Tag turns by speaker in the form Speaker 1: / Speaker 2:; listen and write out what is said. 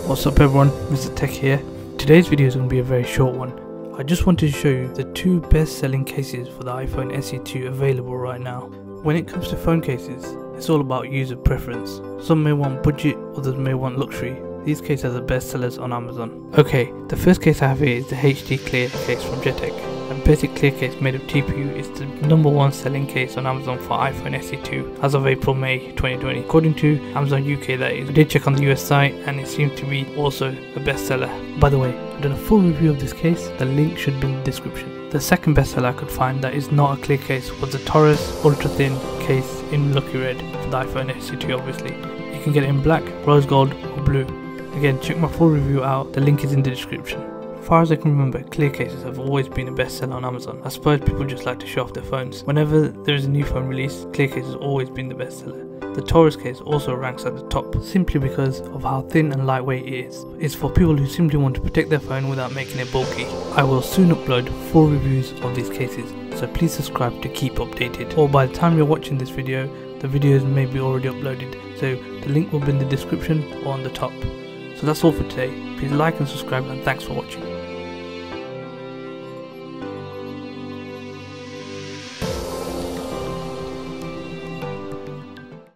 Speaker 1: What's up everyone, MrTech here. Today's video is going to be a very short one. I just wanted to show you the two best selling cases for the iPhone SE2 available right now. When it comes to phone cases, it's all about user preference. Some may want budget, others may want luxury. These cases are the best sellers on Amazon. Okay, the first case I have here is the HD Clear case from MrTech. A basic clear case made of TPU is the #1 selling case on Amazon for iPhone SE2 as of April-May 2020. According to Amazon UK, that is. I did check on the US site and it seemed to be also a bestseller. By the way, I've done a full review of this case, the link should be in the description. The second bestseller I could find that is not a clear case was the TORRAS ultra thin case in lucky red for the iPhone SE2 obviously. You can get it in black, rose gold or blue. Again, check my full review out, the link is in the description. As far as I can remember, clear cases have always been a bestseller on Amazon. I suppose people just like to show off their phones. Whenever there is a new phone release, clear case has always been the bestseller. The TORRAS case also ranks at the top, simply because of how thin and lightweight it is. It's for people who simply want to protect their phone without making it bulky. I will soon upload full reviews of these cases, so please subscribe to keep updated. Or by the time you're watching this video, the videos may be already uploaded, so the link will be in the description or on the top. So that's all for today. Please like and subscribe and thanks for watching.